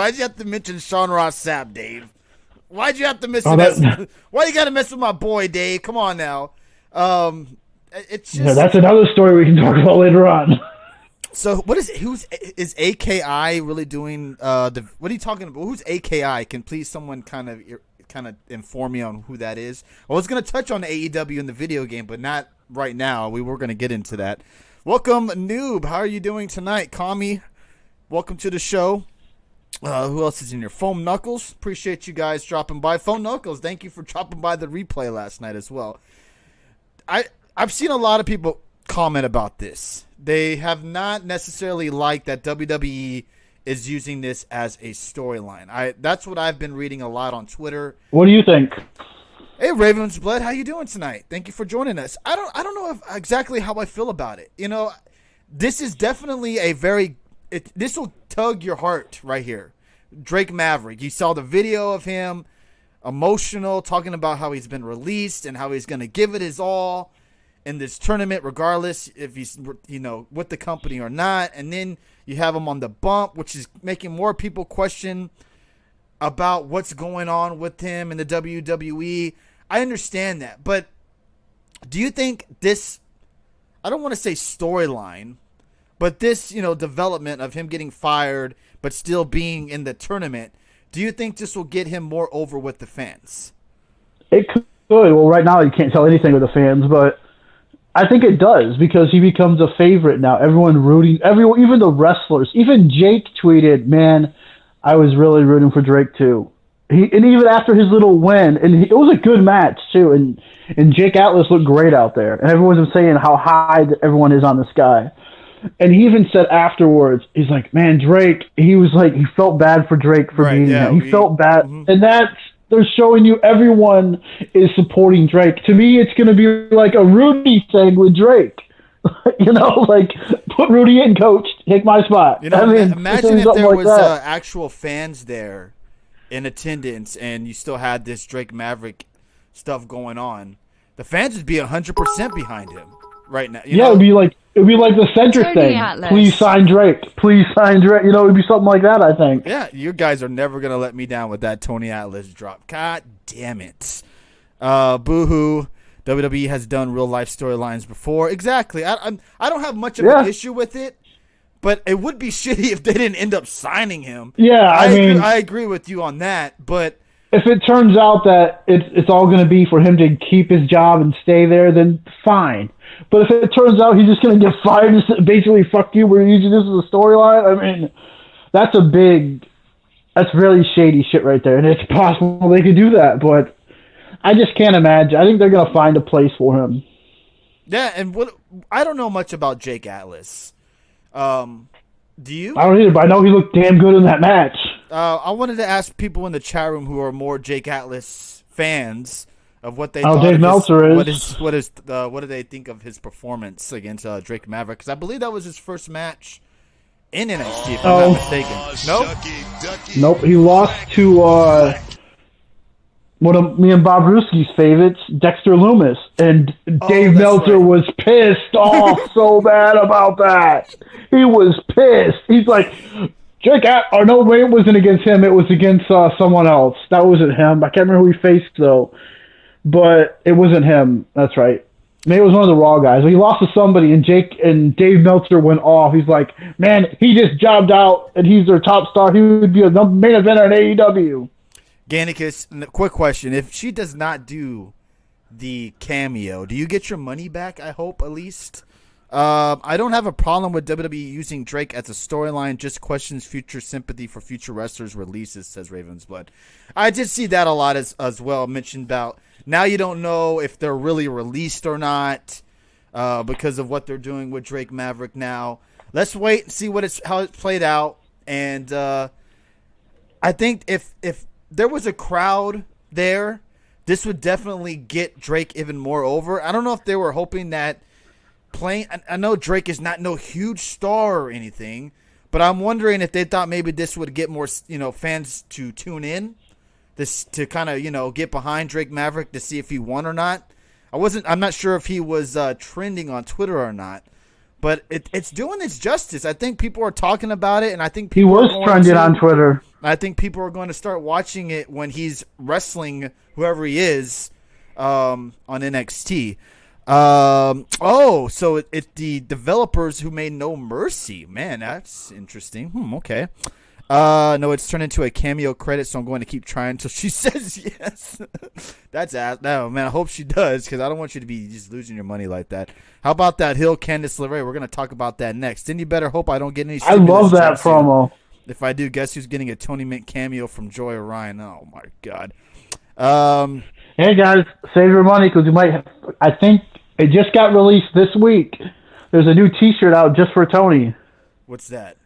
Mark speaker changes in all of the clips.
Speaker 1: Why'd you have to mention Sean Ross Sapp, Dave? Why'd you have to miss it? Why you got to mess with my boy, Dave? Come on now. It's just
Speaker 2: that's another story we can talk about later on.
Speaker 1: So what is AKI really doing? What are you talking about? Who's AKI? Can please someone kind of inform me on who that is? I was going to touch on AEW in the video game, but not right now. We were going to get into that. Welcome, Noob. How are you doing tonight? Kami, welcome to the show. Who else is in here? Foam Knuckles. Appreciate you guys dropping by. Foam Knuckles, thank you for dropping by the replay last night as well. I've seen a lot of people comment about this. They have not necessarily liked that WWE is using this as a storyline. That's what I've been reading a lot on Twitter.
Speaker 2: What do you think?
Speaker 1: Hey, Raven's Blood, how you doing tonight? Thank you for joining us. I don't know exactly how I feel about it. You know, this is definitely this will tug your heart right here. Drake Maverick. You saw the video of him, emotional, talking about how he's been released and how he's going to give it his all in this tournament, regardless if he's, with the company or not. And then you have him on the bump, which is making more people question about what's going on with him in the WWE. I understand that, but do you think this, I don't want to say storyline, but this, development of him getting fired but still being in the tournament, do you think this will get him more over with the fans?
Speaker 2: It could. Well, right now you can't tell anything with the fans, but I think it does because he becomes a favorite now. Everyone, even the wrestlers, even Jake tweeted, "Man, I was really rooting for Drake too." And even after his little win, and it was a good match too. And Jake Atlas looked great out there, and everyone's been saying how high everyone is on this guy. And he even said afterwards, he's like, "Man, Drake." He was like, he felt bad for Drake for being there. He felt bad, and they're showing you everyone is supporting Drake. To me, it's going to be like a Rudy thing with Drake. Like put Rudy in, coach, take my spot.
Speaker 1: Imagine if there was actual fans there in attendance, and you still had this Drake Maverick stuff going on. The fans would be 100% behind him right now.
Speaker 2: It'd be like the Centric thing. Atlas. Please sign Drake. Please sign Drake. It'd be something like that, I think.
Speaker 1: Yeah, you guys are never going to let me down with that Tony Atlas drop. God damn it. Boo-hoo. WWE has done real-life storylines before. Exactly. I don't have much of an issue with it, but it would be shitty if they didn't end up signing him.
Speaker 2: Yeah,
Speaker 1: I agree with you on that, but
Speaker 2: if it turns out that it's all going to be for him to keep his job and stay there, then fine. But if it turns out he's just going to get fired and basically, fuck you, we're using this as a storyline, that's really shady shit right there. And it's possible they could do that, but I just can't imagine. I think they're going to find a place for him.
Speaker 1: Yeah, and I don't know much about Jake Atlas. Do you?
Speaker 2: I don't either, but I know he looked damn good in that match.
Speaker 1: I wanted to ask people in the chat room who are more Jake Atlas fans of what they thought.
Speaker 2: Dave Meltzer is.
Speaker 1: What do they think of his performance against Drake Maverick? Because I believe that was his first match in NXT, if I'm not mistaken.
Speaker 2: Nope, he lost to one of me and Bob Ruski's favorites, Dexter Loomis, and Dave Meltzer was pissed off so bad about that. He was pissed. He's like, Jake, no, wait, it wasn't against him. It was against someone else. That wasn't him. I can't remember who he faced, though. But it wasn't him. That's right. Maybe it was one of the Raw guys. He lost to somebody, and Dave Meltzer went off. He's like, man, he just jobbed out, and he's their top star. He would be a main eventer in AEW.
Speaker 1: Gannicus, quick question. If she does not do the cameo, do you get your money back, I hope, at least? I don't have a problem with WWE using Drake as a storyline, just questions future sympathy for future wrestlers' releases, says Raven's Blood. I did see that a lot as well, mentioned about now you don't know if they're really released or not because of what they're doing with Drake Maverick now. Let's wait and see how it's played out. And I think if there was a crowd there, this would definitely get Drake even more over. I don't know if they were hoping that I know Drake is not no huge star or anything, but I'm wondering if they thought maybe this would get more, fans to tune in, this to kind of, get behind Drake Maverick to see if he won or not. I'm not sure if he was trending on Twitter or not, but it's doing its justice. I think people are talking about it, and I think
Speaker 2: he was trending on Twitter.
Speaker 1: I think people are going to start watching it when he's wrestling whoever he is on NXT. So it's the developers who made No Mercy. Man, that's interesting. Okay. No, it's turned into a cameo credit, so I'm going to keep trying until she says yes. That's ass. No, man, I hope she does, because I don't want you to be just losing your money like that. How about that Hill Candice LeRae? We're going to talk about that next. Then you better hope I don't get any.
Speaker 2: I love that promo.
Speaker 1: If I do, guess who's getting a Tony Mint cameo from Joy Ryan? Oh, my God.
Speaker 2: Hey, guys, save your money, because you might have, I think it just got released this week. There's a new T-shirt out just for Tony.
Speaker 1: What's that?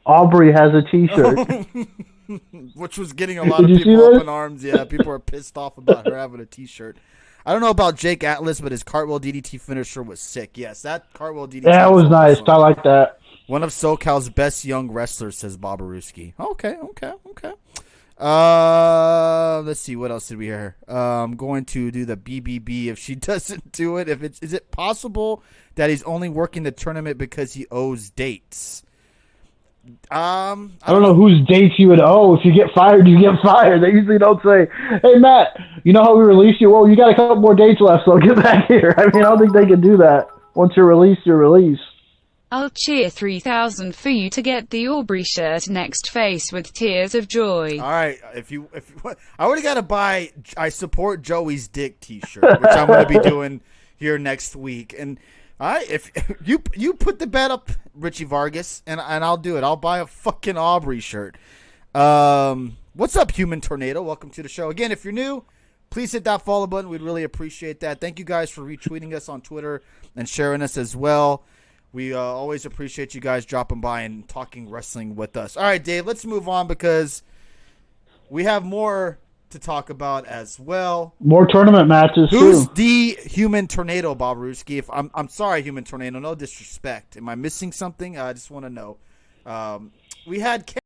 Speaker 2: Aubrey has a T-shirt.
Speaker 1: Which was getting a lot of people up in arms. Yeah, people are pissed off about her having a T-shirt. I don't know about Jake Atlas, but his cartwheel DDT finisher was sick. Yes, that cartwell DDT.
Speaker 2: Yeah, it was nice. I like that.
Speaker 1: One of SoCal's best young wrestlers, says Bobaruski. Okay. Let's see, what else did we hear? I'm going to do the BBB if she doesn't do it. Is it possible that he's only working the tournament because he owes dates? I
Speaker 2: don't know whose dates you would owe. If you get fired, you get fired. They usually don't say, "Hey Matt, you know how we released you? Well, you got a couple more dates left, so get back here." I mean, I don't think they can do that. Once you're released, you're released.
Speaker 3: I'll cheer 3,000 for you to get the Aubrey shirt next, face with tears of joy.
Speaker 1: All right, if you I already got to buy I support Joey's dick T-shirt, which I'm going to be doing here next week. And if you put the bet up, Richie Vargas, and I'll do it. I'll buy a fucking Aubrey shirt. What's up, Human Tornado? Welcome to the show. Again, if you're new, please hit that follow button. We'd really appreciate that. Thank you guys for retweeting us on Twitter and sharing us as well. We always appreciate you guys dropping by and talking wrestling with us. All right, Dave, let's move on because we have more to talk about as well.
Speaker 2: More tournament matches.
Speaker 1: Who's the Human Tornado, Bob Ruski? If I'm sorry, Human Tornado, no disrespect. Am I missing something? I just want to know. We had